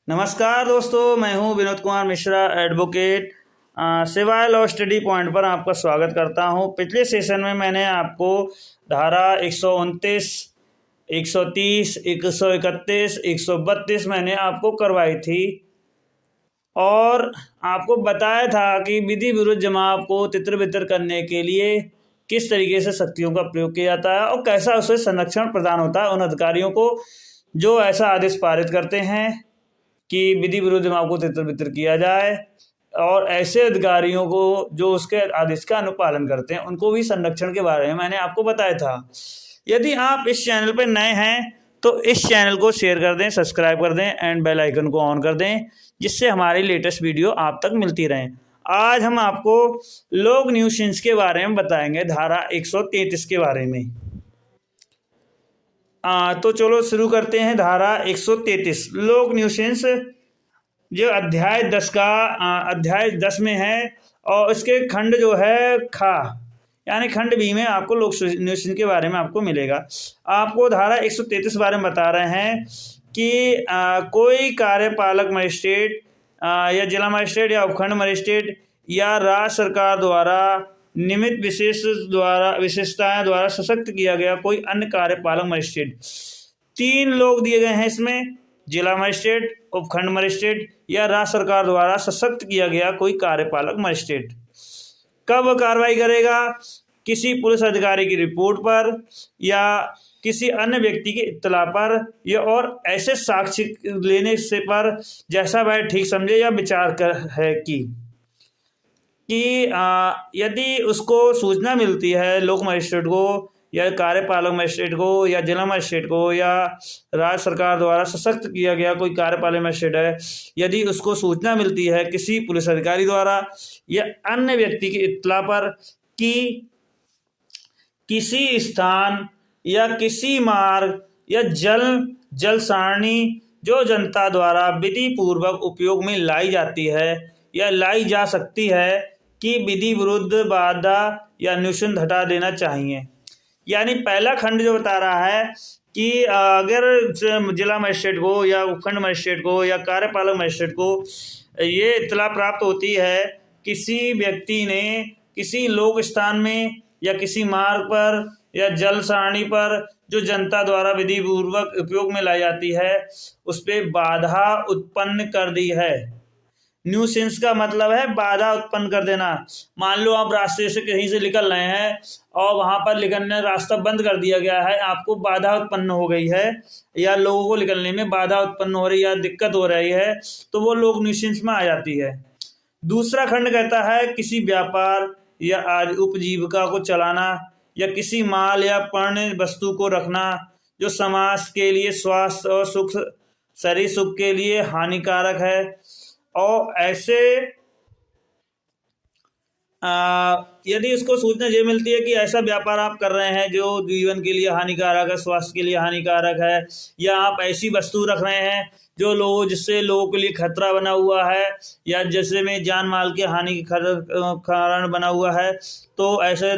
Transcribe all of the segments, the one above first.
नमस्कार दोस्तों, मैं हूं विनोद कुमार मिश्रा, एडवोकेट। सिवाय लॉ स्टडी पॉइंट पर आपका स्वागत करता हूं। पिछले सेशन में मैंने आपको धारा 129, 130, 131, 132 मैंने आपको करवाई थी और आपको बताया था कि विधि विरुद्ध जमाव को तितर-बितर करने के लिए किस तरीके से शक्तियों का प्रयोग किया जाता है और कैसा उसे संरक्षण प्रदान होता है उन अधिकारियों को जो ऐसा आदेश पारित करते हैं कि विधि विरुद्ध जमाव को तितर-बितर किया जाए, और ऐसे अधिकारियों को जो उसके आदेश का अनुपालन करते हैं उनको भी संरक्षण के बारे में मैंने आपको बताया था। यदि आप इस चैनल पर नए हैं तो इस चैनल को शेयर कर दें, सब्सक्राइब कर दें एंड बेल आइकन को ऑन कर दें, जिससे हमारी लेटेस्ट वीडियो आप तक मिलती रहें। आज हम आपको लोक न्यूसेंस के बारे में बताएंगे, धारा 133 के बारे में। तो चलो शुरू करते हैं। धारा 133 लोक न्यूसेंस जो अध्याय 10 में है और इसके खंड जो है खा यानी खंड बी में आपको लोक न्यूसेंस के बारे में आपको मिलेगा। आपको धारा 133 बारे में बता रहे हैं कि कोई कार्यपालक मजिस्ट्रेट या जिला मजिस्ट्रेट या उपखंड मजिस्ट्रेट या राज्य सरकार द्वारा निमित विशेषताएं द्वारा सशक्त किया गया कोई अन्य कार्यपालक मजिस्ट्रेट। 3 लोग दिए गए हैं इसमें, जिला मजिस्ट्रेट, उपखंड मजिस्ट्रेट या राज्य सरकार द्वारा सशक्त किया गया कोई कार्यपालक मजिस्ट्रेट। कब कार्रवाई करेगा? किसी पुलिस अधिकारी की रिपोर्ट पर या किसी अन्य व्यक्ति की इत्तला पर या और ऐसे साक्ष्य लेने से पर जैसा वह ठीक समझे या विचार कर है कि यदि उसको सूचना मिलती है लोक मजिस्ट्रेट को या कार्यपालक मजिस्ट्रेट को या जिला मजिस्ट्रेट को या राज्य सरकार द्वारा सशक्त किया गया कोई कार्यपालक मजिस्ट्रेट है, यदि उसको सूचना मिलती है किसी पुलिस अधिकारी द्वारा या अन्य व्यक्ति की इत्तला पर कि किसी स्थान या किसी मार्ग या जल सारणी जो जनता द्वारा विधि पूर्वक उपयोग में लाई जाती है या लाई जा सकती है कि विधि विरुद्ध बाधा या न्यूसेंस हटा देना चाहिए। यानी पहला खंड जो बता रहा है कि अगर जिला मजिस्ट्रेट को या उपखंड मजिस्ट्रेट को या कार्यपालक मजिस्ट्रेट को ये इत्तला प्राप्त होती है किसी व्यक्ति ने किसी लोक स्थान में या किसी मार्ग पर या जल सारणी पर जो जनता द्वारा विधि पूर्वक उपयोग में लाई जाती है उस पर बाधा उत्पन्न कर दी है। न्यूसेंस का मतलब है बाधा उत्पन्न कर देना। मान लो आप रास्ते से कहीं से निकल रहे हैं और वहां पर निकलने रास्ता बंद कर दिया गया है, आपको बाधा उत्पन्न हो गई है या लोगों को निकलने में बाधा उत्पन्न हो रही है या दिक्कत हो रही है, तो वो लोक न्यूसेंस में आ जाती है। दूसरा खंड कहता है किसी व्यापार या उपजीविका को चलाना या किसी माल या पण्य वस्तु को रखना जो समाज के लिए स्वास्थ्य और सुख शरीर सुख के लिए हानिकारक है, और ऐसे यदि उसको सूचना ये मिलती है कि ऐसा व्यापार आप कर रहे हैं जो जीवन के लिए हानिकारक है, स्वास्थ्य के लिए हानिकारक है, या आप ऐसी वस्तु रख रहे हैं जो जिससे लोगों के लिए खतरा बना हुआ है या जैसे में जान माल के हानि के कारण बना हुआ है, तो ऐसे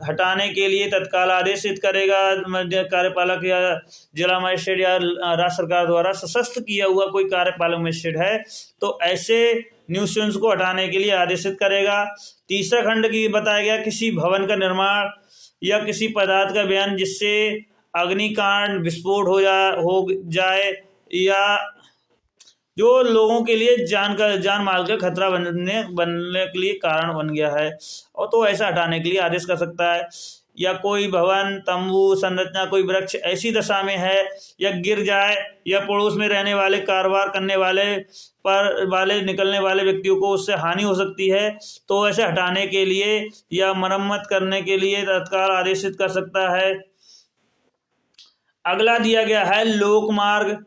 हटाने के लिए तत्काल आदेशित करेगा कार्यपालक या जिला मजिस्ट्रेट या राज्य सरकार द्वारा सशक्त किया हुआ कोई कार्यपालक मजिस्ट्रेट है, तो ऐसे न्यूसेंस को हटाने के लिए आदेशित करेगा। तीसरा खंड की बताया गया किसी भवन का निर्माण या किसी पदार्थ का बयान जिससे अग्निकांड विस्फोट हो जाए या जो लोगों के लिए जान माल का खतरा बनने के लिए कारण बन गया है, और तो ऐसा हटाने के लिए आदेश कर सकता है। या कोई भवन, तंबू, संरचना, कोई वृक्ष ऐसी दशा में है या गिर जाए या पड़ोस में रहने वाले कारोबार करने वाले निकलने वाले व्यक्तियों को उससे हानि हो सकती है, तो ऐसे हटाने के लिए या मरम्मत करने के लिए तत्काल आदेशित कर सकता है। अगला दिया गया है लोक मार्ग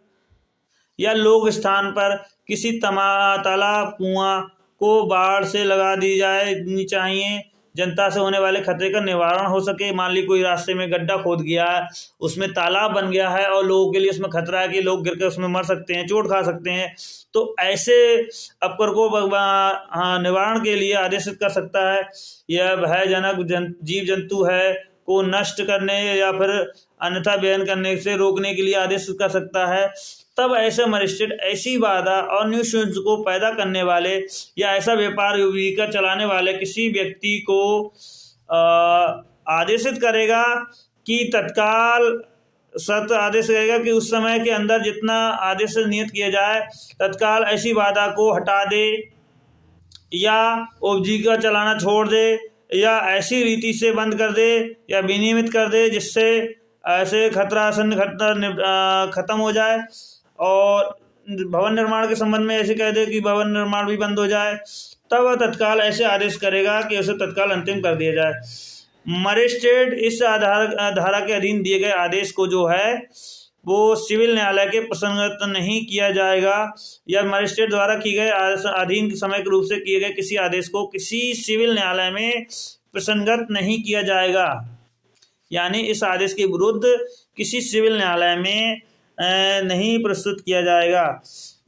या लोक स्थान पर किसी तालाब कुआं को बाढ़ से लगा दी जानी चाहिए, जनता से होने वाले खतरे का निवारण हो सके। मान ली कोई रास्ते में गड्ढा खोद गया, उसमें तालाब बन गया है और लोगों के लिए उसमें खतरा है कि लोग गिरकर उसमें मर सकते हैं, चोट खा सकते हैं, तो ऐसे अपकर को निवारण के लिए आदेशित कर सकता है। यह भयजनक जीव जंतु है को नष्ट करने या फिर अन्यथा बयान करने से रोकने के लिए आदेश कर सकता है। तब ऐसे मजिस्ट्रेट ऐसी बाधा और न्यूसेंस को पैदा करने वाले या ऐसा व्यापार जीविका चलाने वाले किसी व्यक्ति को आदेशित करेगा कि तत्काल सख्त आदेश करेगा कि उस समय के अंदर जितना आदेश नियत किया जाए तत्काल ऐसी बाधा को हटा दे या उपजीविका चलाना छोड़ दे या ऐसी रीति से बंद कर दे या विनियमित कर दे जिससे ऐसे खत्म हो जाए। और भवन निर्माण के संबंध में ऐसे कह दे कि भवन निर्माण भी बंद हो जाए, तब वह तत्काल ऐसे आदेश करेगा कि उसे तत्काल अंतिम कर दिया जाए। मजिस्ट्रेट इस धारा के अधीन दिए गए आदेश को जो है वो सिविल न्यायालय के प्रसंगत नहीं किया जाएगा या मजिस्ट्रेट द्वारा किए गए अधीन समय के रूप से किए गए किसी आदेश को किसी सिविल न्यायालय में प्रसंगत नहीं किया जाएगा। यानी इस आदेश के विरुद्ध किसी सिविल न्यायालय में नहीं प्रस्तुत किया जाएगा।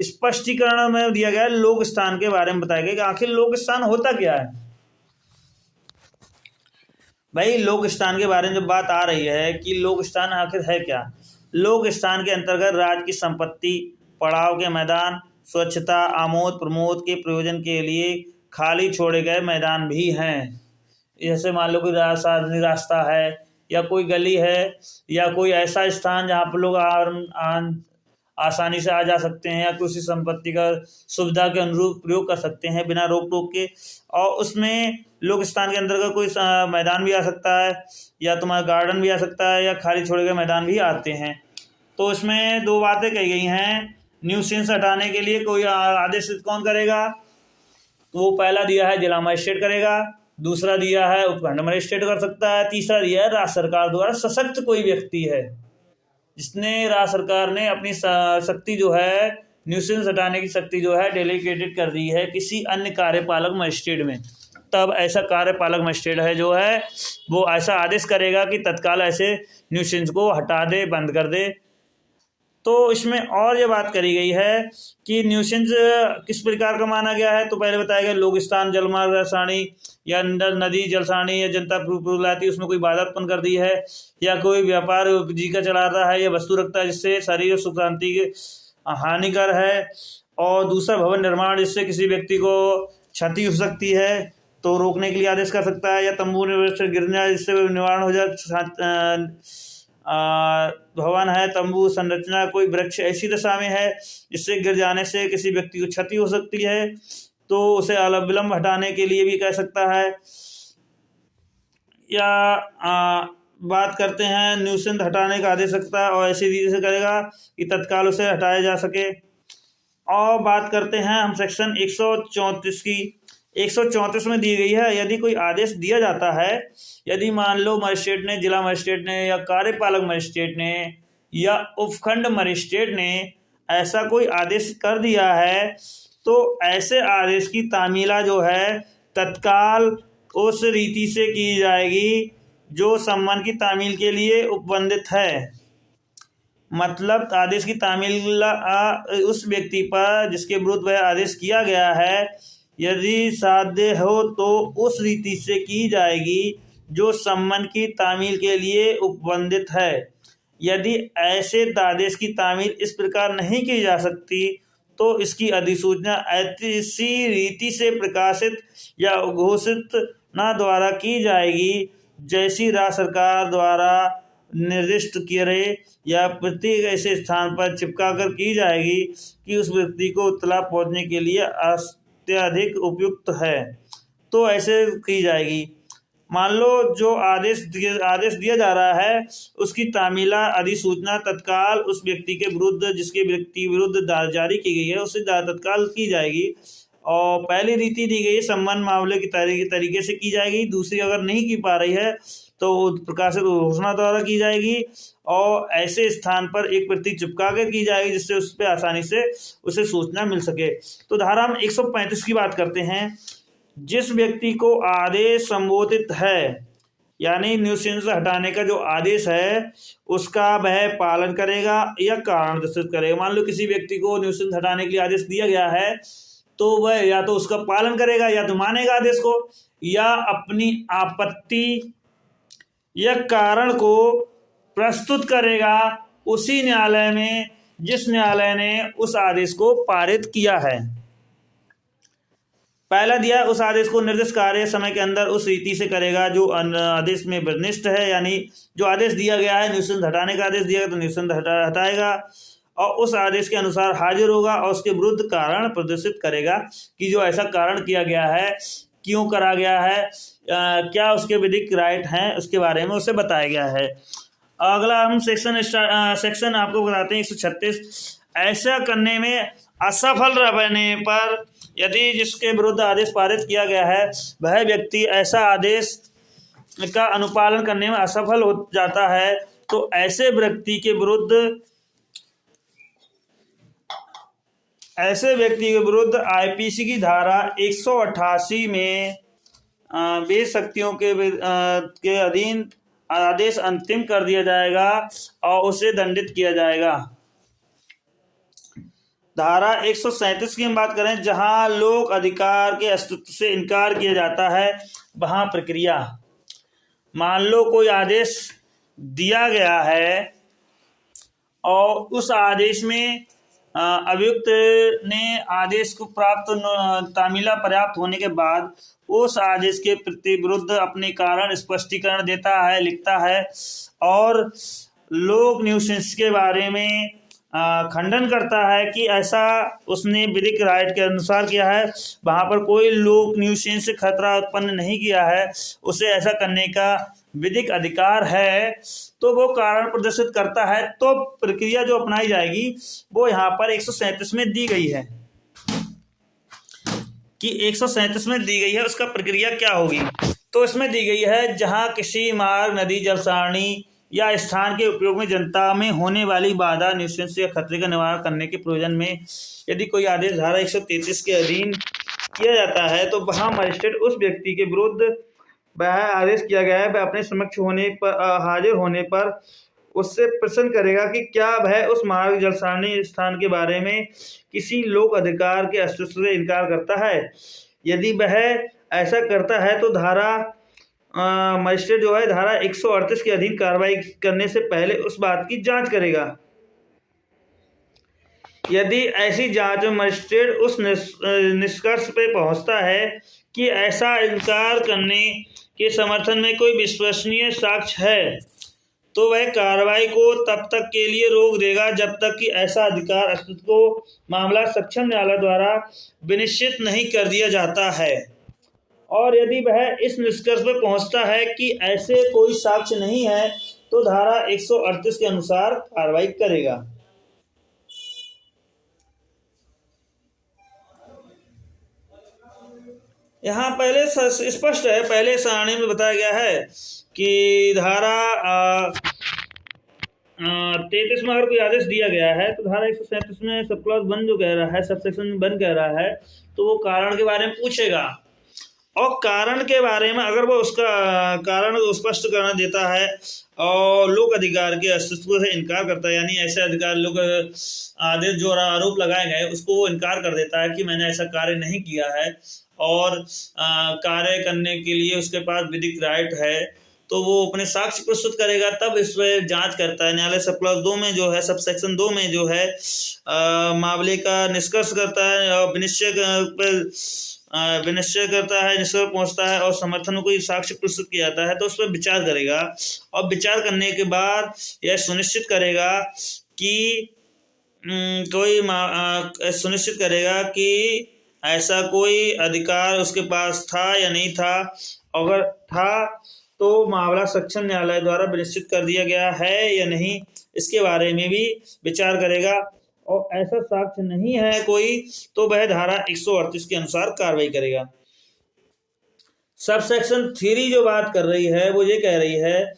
स्पष्टीकरण में दिया गया लोक स्थान के बारे में बताया गया कि आखिर लोक स्थान होता क्या है। भाई लोक स्थान के बारे में जब बात आ रही है कि लोक स्थान आखिर है क्या, लोक स्थान के अंतर्गत राज्य की संपत्ति, पड़ाव के मैदान, स्वच्छता, आमोद प्रमोद के प्रयोजन के लिए खाली छोड़े गए मैदान भी हैं। जैसे मान लो कोई रास्ता है या कोई गली है या कोई ऐसा स्थान जहाँ पर लोग आसानी से आ जा सकते हैं या किसी संपत्ति का सुविधा के अनुरूप प्रयोग कर सकते हैं बिना रोक टोक के, और उसमें लोक स्थान के अंतर्गत कोई मैदान भी आ सकता है या तुम्हारा गार्डन भी आ सकता है या खाली छोड़े गए मैदान भी आते हैं। तो इसमें दो बातें कही गई हैं। न्यूसेंस हटाने के लिए कोई आदेश कौन करेगा, तो वो पहला दिया है जिला मजिस्ट्रेट करेगा, दूसरा दिया है उपखंड मजिस्ट्रेट कर सकता है, तीसरा दिया है राज्य सरकार द्वारा सशक्त कोई व्यक्ति है जिसने राज्य सरकार ने अपनी शक्ति जो है न्यूसेंस हटाने की शक्ति जो है डेलीगेटेड कर दी है किसी अन्य कार्यपालक मजिस्ट्रेट में। तब ऐसा कार्यपालक मजिस्ट्रेट है जो है वो ऐसा आदेश करेगा कि तत्काल ऐसे न्यूसेंस को हटा दे, बंद कर दे। तो इसमें और ये बात करी गई है कि न्यूसेंस किस प्रकार का माना गया है। तो पहले बताया गया लोक स्थान, जलमार्ग सारणी या नदी जल सारणी या जनता प्रलाती उसमें कोई बाधा उत्पन्न कर दी है या कोई व्यापार जीविका चला रहा है या वस्तु रखता है जिससे शरीर सुख शांति के हानिकर है, और दूसरा भवन निर्माण जिससे किसी व्यक्ति को क्षति हो सकती है तो रोकने के लिए आदेश कर सकता है, या तंबू गिर जाए जिससे निवारण हो जाए, भवन है, तंबू संरचना कोई वृक्ष ऐसी दशा में है जिससे गिर जाने से किसी व्यक्ति को क्षति हो सकती है तो उसे विलंब हटाने के लिए भी कह सकता है। या बात करते हैं न्यूसेंस हटाने का आदेश सकता है और ऐसी रीति से करेगा कि तत्काल उसे हटाया जा सके। और बात करते हैं हम सेक्शन 134 की। 134 में दी गई है यदि कोई आदेश दिया जाता है, यदि मान लो मजिस्ट्रेट ने, जिला मजिस्ट्रेट ने या कार्यपालक मजिस्ट्रेट ने या उपखंड मजिस्ट्रेट ने ऐसा कोई आदेश कर दिया है तो ऐसे आदेश की तामीला जो है तत्काल उस रीति से की जाएगी जो सम्मान की तामील के लिए उपबंधित है। मतलब आदेश की तामील उस व्यक्ति पर जिसके विरुद्ध वह आदेश किया गया है यदि साध्य हो तो उस रीति से की जाएगी जो सम्मान की तामील के लिए उपबंधित है। यदि ऐसे आदेश की तामील इस प्रकार नहीं की जा सकती तो इसकी अधिसूचना ऐसी रीति से प्रकाशित या घोषित न द्वारा की जाएगी जैसी राज्य सरकार द्वारा निर्दिष्ट करे या प्रत्येक ऐसे स्थान पर चिपका कर की जाएगी कि उस व्यक्ति को इत्तला पहुँचने के लिए अत्यधिक उपयुक्त है, तो ऐसे की जाएगी। मान लो जो आदेश दिया जा रहा है उसकी तामीला अधिसूचना तत्काल उस व्यक्ति के विरुद्ध जिसके व्यक्ति विरुद्ध जारी की गई है उसे तत्काल की जाएगी। और पहली रीति दी गई सम्मान मामले की तरीके से की जाएगी, दूसरी अगर नहीं की पा रही है तो प्रकाशित घोषणा द्वारा की जाएगी और ऐसे स्थान पर एक प्रति चिपका कर की जाएगी जिससे उस पर आसानी से उसे सूचना मिल सके। तो धारा हम 135 की बात करते हैं। जिस व्यक्ति को आदेश संबोधित है यानी न्यूसेंस हटाने का जो आदेश है उसका वह पालन करेगा या कारण दर्शित करेगा। मान लो किसी व्यक्ति को न्यूसेंस हटाने के लिए आदेश दिया गया है तो वह या तो उसका पालन करेगा या तो मानेगा आदेश को या अपनी आपत्ति या कारण को प्रस्तुत करेगा उसी न्यायालय में जिस न्यायालय ने उस आदेश को पारित किया है। पहला दिया, उस आदेश को निर्दिष्ट कार्य समय के अंदर उस रीति से करेगा जो आदेश में विनिष्ट है, यानी जो आदेश दिया गया है, निःसंदेह हटाने का आदेश दिया गया तो निःसंदेह हटाएगा और उस आदेश के अनुसार हाजिर होगा और उसके विरुद्ध कारण प्रदर्शित करेगा कि जो ऐसा कारण किया गया है, क्यों करा गया है, क्या उसके विधिक राइट हैं, उसके बारे में उसे बताया गया है। अगला हम सेक्शन आपको बताते हैं 136। ऐसा करने में असफल रहने पर यदि जिसके विरुद्ध आदेश पारित किया गया है वह व्यक्ति ऐसा आदेश का अनुपालन करने में असफल हो जाता है तो ऐसे व्यक्ति के विरुद्ध आईपीसी की धारा 188 में बेश शक्तियों के अधीन आदेश अंतिम कर दिया जाएगा और उसे दंडित किया जाएगा। धारा 137 की हम बात करें, जहां लोक अधिकार के अस्तित्व से इनकार किया जाता है वहां प्रक्रिया। मान लो कोई आदेश दिया गया है और उस आदेश में अभियुक्त ने आदेश को तामीला पर्याप्त होने के बाद उस आदेश के प्रति विरुद्ध अपने कारण स्पष्टीकरण देता है, लिखता है और लोक न्यूसेंस के बारे में खंडन करता है कि ऐसा उसने विधिक राइट के अनुसार किया है, वहां पर कोई लोक न्यूसेंस से खतरा उत्पन्न नहीं किया है, उसे ऐसा करने का विधिक अधिकार है, तो वो कारण प्रदर्शित करता है। तो प्रक्रिया जो अपनाई जाएगी वो यहाँ पर 137 में दी गई है कि 137 में दी गई है, उसका प्रक्रिया क्या होगी। तो इसमें दी गई है, जहां किसी मार्ग, नदी, जल सारणी या स्थान के उपयोग में जनता में होने वाली बाधा, न्यूसेंस या खतरे का निवारण करने के प्रयोजन में यदि कोई आदेश धारा 133 के अधीन किया जाता है तो वहां मजिस्ट्रेट उस व्यक्ति के विरुद्ध वह आदेश किया गया है वह अपने समक्ष हाजिर होने पर उससे प्रश्न करेगा कि क्या वह उस मार्ग, जल सारणी, स्थान के बारे में किसी लोक अधिकार के अस्तित्व से इनकार करता है। यदि वह ऐसा करता है तो मजिस्ट्रेट जो है धारा 138 के अधीन कार्रवाई करने से पहले उस बात की जांच करेगा। यदि ऐसी जांच में मजिस्ट्रेट उस निष्कर्ष पे पहुंचता है कि ऐसा इनकार करने के समर्थन में कोई विश्वसनीय साक्ष्य है तो वह कार्रवाई को तब तक के लिए रोक देगा जब तक कि ऐसा अधिकार अस्तित्व को मामला सक्षम न्यायालय द्वारा विनिश्चित नहीं कर दिया जाता है। और यदि वह इस निष्कर्ष पर पहुंचता है कि ऐसे कोई साक्ष्य नहीं है तो धारा 138 के अनुसार कार्रवाई करेगा। यहाँ पहले स्पष्ट है, पहले सारणी में बताया गया है कि धारा 33 में अगर कोई आदेश दिया गया है तो धारा 137 में सब क्लॉज 1 जो कह रहा है, सब सेक्शन 1 कह रहा है, तो वो कारण के बारे में पूछेगा और कारण के बारे में अगर वो उसका कारण स्पष्ट करना देता है और लोक अधिकार के अस्तित्व से इनकार करता है, यानी ऐसे अधिकार लोग आदेश जो आरोप लगाए गए उसको वो इनकार कर देता है कि मैंने ऐसा कार्य नहीं किया है और कार्य करने के लिए उसके पास विधिक राइट है, तो वो अपने साक्ष्य प्रस्तुत करेगा, तब इस पर जांच करता है न्यायालय। सब क्लॉज 2 में जो है, सब सेक्शन 2 में जो है मामले का निष्कर्ष करता है और विनिश्चय करता है, निष्कर्ष पहुंचता है और समर्थन में कोई साक्ष्य प्रस्तुत किया जाता है तो उस पर विचार करेगा और विचार करने के बाद यह सुनिश्चित करेगा कि ऐसा कोई अधिकार उसके पास था या नहीं था, अगर था तो मामला सक्षम न्यायालय द्वारा विनिश्चित कर दिया गया है या नहीं, इसके बारे में भी विचार करेगा और ऐसा साक्ष्य नहीं है कोई तो वह धारा 138 के अनुसार कार्रवाई करेगा। सब सेक्शन 3 जो बात कर रही है वो ये कह रही है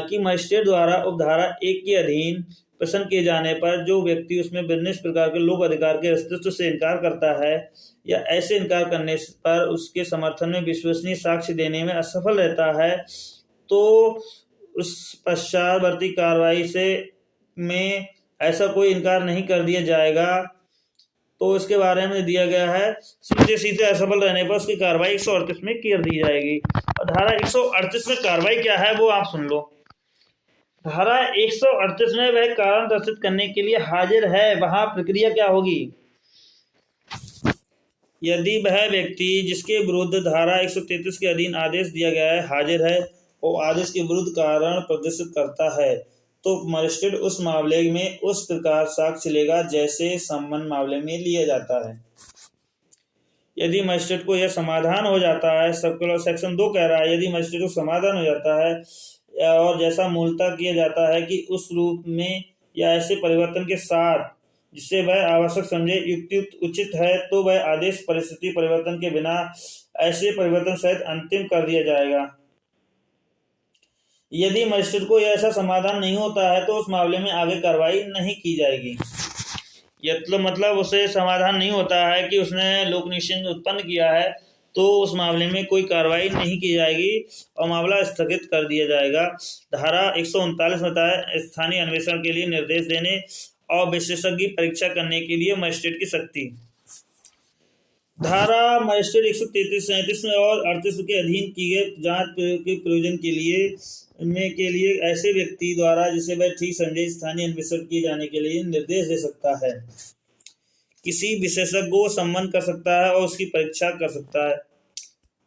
कि मजिस्ट्रेट द्वारा उपधारा 1 के अधीन प्रश्न किए जाने पर जो व्यक्ति उसमें विभिन्न प्रकार के लोक अधिकार के अस्तित्व से इनकार करता है या ऐसे इनकार करने पर उसके समर्थन में विश्वसनीय साक्ष्य देने में असफल रहता है तो उस पश्चातवर्ती कार्रवाई में ऐसा कोई इनकार नहीं कर दिया जाएगा। तो इसके बारे में दिया गया है सीधे असफल रहने पर उसकी कार्रवाई 138 में कर दी जाएगी। और धारा 138 में कार्रवाई क्या है वो आप सुन लो। धारा 138 में वह कारण दर्शित करने के लिए हाजिर है, वहां प्रक्रिया क्या होगी? यदि वह व्यक्ति जिसके विरुद्ध धारा 133 के अधीन आदेश दिया गया है हाजिर है और आदेश के विरुद्ध कारण प्रदर्शित करता है, तो मजिस्ट्रेट उस मामले में उस प्रकार साक्ष्य लेगा जैसे सम्मन मामले में लिया जाता है। यदि मजिस्ट्रेट को यह समाधान हो जाता है, सेक्शन 2 कह रहा है, यदि मजिस्ट्रेट को समाधान हो जाता है और जैसा मूलतः किया जाता है कि उस रूप में या ऐसे परिवर्तन के साथ जिससे वह आवश्यक समझे युक्ति उचित है, तो वह आदेश परिस्थिति परिवर्तन के बिना ऐसे परिवर्तन सहित अंतिम कर दिया जाएगा। यदि मजिस्ट्रेट को ऐसा समाधान नहीं होता है तो उस मामले में आगे कार्रवाई नहीं की जाएगी। मतलब उसे समाधान नहीं होता है कि उसने लोक निषेध उत्पन्न किया है, तो उस मामले में कोई कार्रवाई नहीं की जाएगी और मामला स्थगित कर दिया जाएगा। धारा 139 में बताया स्थानीय अन्वेषण के लिए निर्देश देने और विशेषज्ञ परीक्षा करने के लिए मजिस्ट्रेट की शक्ति। धारा मजिस्ट्रेट 133, 37 और 38 के अधीन की गए जांच के प्रयोजन के लिए ऐसे व्यक्ति द्वारा जिसे वह ठीक समझे स्थानीय अन्वेषण किए जाने के लिए निर्देश दे सकता है, किसी विशेषज्ञ को सम्मन कर सकता है और उसकी परीक्षा कर सकता है।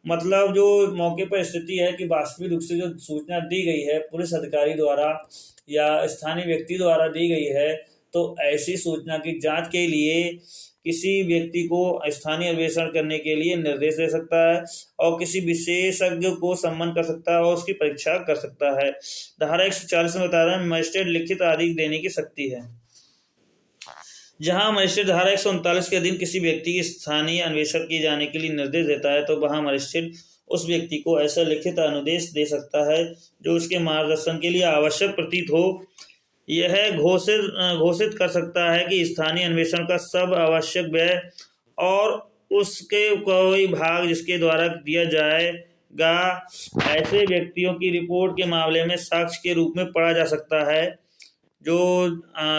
मतलब जो मौके पर स्थिति है कि वास्तविक रूप से जो सूचना दी गई है पुलिस अधिकारी द्वारा या स्थानीय व्यक्ति द्वारा दी गई है, तो ऐसी सूचना की जांच के लिए किसी व्यक्ति को स्थानीय अन्वेषण करने के लिए निर्देश दे सकता है और किसी विशेषज्ञ को सम्मन कर सकता है और उसकी परीक्षा कर सकता है। धारा 140 में बता रहे हैं मजिस्ट्रेट लिखित आदेश देने की शक्ति है। जहां मजिस्ट्रेट धारा 139 के अधीन किसी व्यक्ति की स्थानीय अन्वेषण किए जाने के लिए निर्देश देता है, तो वहां मजिस्ट्रेट उस व्यक्ति को ऐसा लिखित अनुदेश दे सकता है जो उसके मार्गदर्शन के लिए आवश्यक प्रतीत हो। यह घोषित कर सकता है कि स्थानीय अन्वेषण का सब आवश्यक व्यय और उसके कोई भाग जिसके द्वारा दिया जाएगा ऐसे व्यक्तियों की रिपोर्ट के मामले में साक्ष्य के रूप में पढ़ा जा सकता है। जो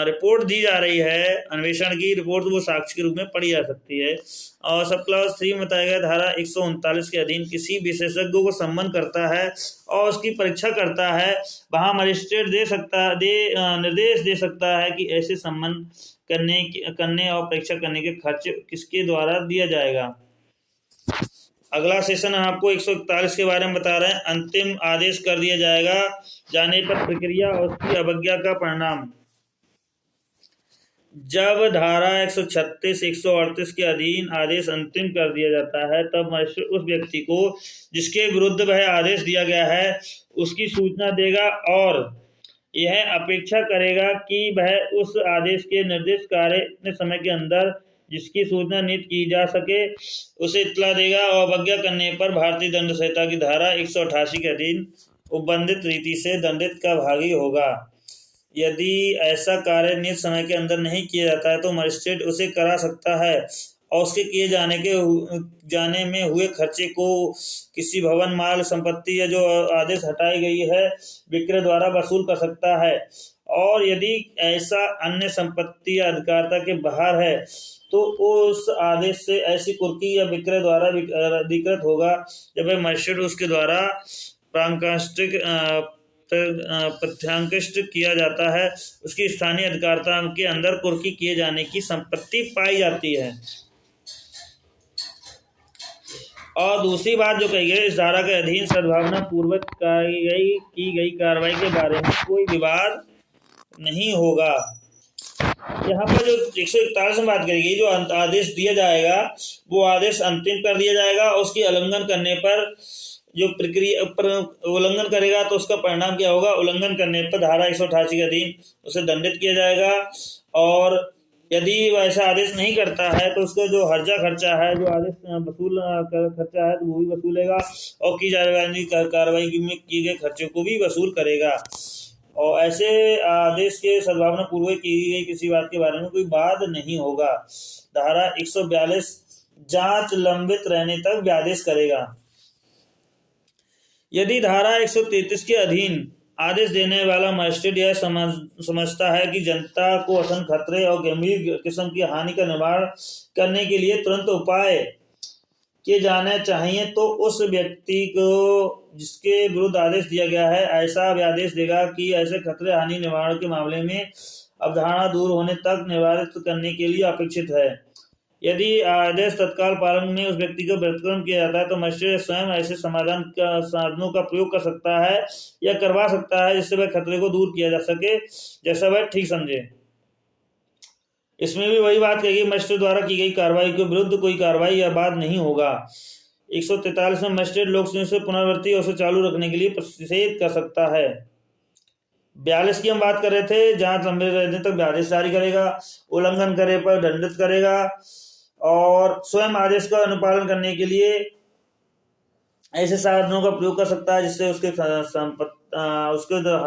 रिपोर्ट दी जा रही है अन्वेषण की रिपोर्ट, वो साक्ष्य के रूप में पढ़ी जा सकती है। और सब क्लॉज 3 में बताया गया धारा 139 के अधीन किसी विशेषज्ञ को सम्मन करता है और उसकी परीक्षा करता है, वहां मजिस्ट्रेट निर्देश दे सकता है कि ऐसे सम्मन करने और परीक्षा करने के खर्च किसके द्वारा दिया जाएगा। अगला सेशन आपको 141 के बारे में बता रहे हैं। अंतिम आदेश कर दिया जाने पर प्रक्रिया और उसकी अवज्ञा का परिणाम। जब धारा 136, 138 के अधीन आदेश अंतिम कर दिया जाता है, तब मजिस्ट्रेट उस व्यक्ति को जिसके विरुद्ध वह आदेश दिया गया है उसकी सूचना देगा और यह अपेक्षा करेगा कि वह उस आदेश के निर्दिष्ट कार्य समय के अंदर जिसकी सूचना नियुक्त की जा सके उसे इत्तला देगा और अवज्ञा करने पर भारतीय दंड संहिता की धारा 188 के अधीन उपबंधित रीति से दंडित का भागी होगा। यदि ऐसा कार्य नियत समय के अंदर नहीं किया जाता है तो मजिस्ट्रेट उसे करा सकता है और उसके किए जाने में हुए खर्चे को किसी भवन, माल, संपत्ति या जो आदेश हटाई गई है विक्रय द्वारा वसूल कर सकता है। और यदि ऐसा अन्य संपत्ति या अधिकारिता के बाहर है तो उस आदेश से ऐसी कुर्की या विक्रय द्वारा अधिकृत होगा जब वह मजिस्ट्रेट उसके द्वारा प्रत्यांकिष्ट किया जाता है, उसकी स्थानीय अधिकारिता के अंदर कुर्की किए जाने की संपत्ति पाई जाती है। और दूसरी बात जो कही गई, इस धारा के अधीन सद्भावना पूर्वक की गई कार्रवाई के बारे में कोई विवाद नहीं होगा। यहाँ पर जो 141 में बात करी गई, जो आदेश दिया जाएगा वो आदेश अंतिम कर दिया जाएगा और उसकी उल्लंघन करने पर जो प्रक्रिया पर उल्लंघन करेगा तो उसका परिणाम क्या होगा। उल्लंघन करने पर धारा 188 के अधीन उसे दंडित किया जाएगा और यदि वह ऐसा आदेश नहीं करता है तो उसका जो हर्जा खर्चा है, जो आदेश वसूल खर्चा है, तो वो भी वसूलेगा और की जाने वाली कार्रवाई में किए गए खर्चे को भी वसूल करेगा। और ऐसे आदेश के सद्भावना पूर्वक की गई किसी बात के बारे में कोई वाद नहीं होगा। धारा 142 जांच लंबित रहने तक व्यादेश करेगा। यदि धारा 133 के अधीन आदेश देने वाला मजिस्ट्रेट यह समझता है कि जनता को असंख्य खतरे और गंभीर किस्म की हानि का निवारण करने के लिए तुरंत उपाय किए जाने चाहिए, तो उस व्यक्ति को जिसके विरुद्ध आदेश दिया गया है ऐसा भी आदेश देगा कि ऐसे खतरे हानि निवारण के मामले में अवधारणा दूर होने तक निवारित करने के लिए अपेक्षित है। यदि आदेश तत्काल पालन में उस व्यक्ति को व्यतिक्रम किया जाता है तो मजिस्ट्रेट स्वयं ऐसे समाधान का साधनों का प्रयोग कर सकता है या करवा सकता है जिससे वह खतरे को दूर किया जा सके जैसा वह ठीक समझे। इसमें भी वही बात कही, मजिस्ट्रेट द्वारा की गई कार्रवाई के विरुद्ध कोई कार्रवाई या बाद नहीं होगा। 143 में मजिस्ट्रेट लोक से पुनरावृत्ति और उसे चालू रखने के लिए प्रतिषेध कर सकता है। 42 की हम बात कर रहे थे, जांच लंबे रहने तक आदेश जारी करेगा, उल्लंघन करे पर दंडित करेगा और स्वयं आदेश का अनुपालन करने के लिए ऐसे साधनों का प्रयोग कर सकता है जिससे उसके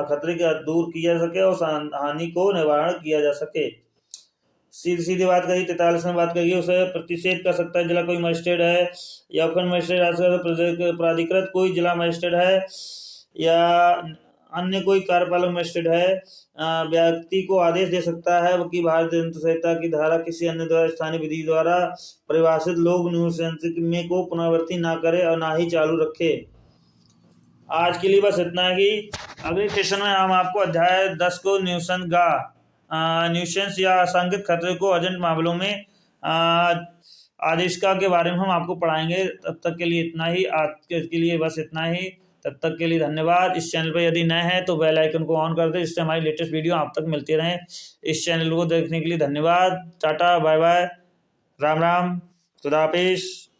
खतरे को दूर किया जा सके और हानि को निवारण किया जा सके। सीधी सीधी बात करी 43 में बात करिए, उसे प्रतिषेध कर सकता है जिला कोई मजिस्ट्रेट है या उपखंड मजिस्ट्रेट, प्राधिकृत कोई जिला मजिस्ट्रेट है या अन्य कोई कार्यपालक मजिस्ट्रेट है। व्यक्ति को आदेश दे सकता है कि भारतीय दंड संहिता की धारा किसी अन्य द्वारा स्थानीय विधि द्वारा परिभाषित लोक न्यूसेंस में को पुनरावृत्ति ना करे और ना ही चालू रखे। आज के लिए बस इतना ही। अगले सेशन में हम आपको अध्याय 10 को न्यूसेंस या असंगत खतरे को अर्जेंट मामलों में आदेशिका के बारे में हम आपको पढ़ाएंगे। तब तक के लिए इतना ही, आज के लिए बस इतना ही। तब तक के लिए धन्यवाद। इस चैनल पर यदि नए हैं तो बेल आइकन को ऑन कर दें जिससे हमारी लेटेस्ट वीडियो आप तक मिलती रहें। इस चैनल को देखने के लिए धन्यवाद। टाटा, बाय बाय, राम राम, खुदा हाफिज़।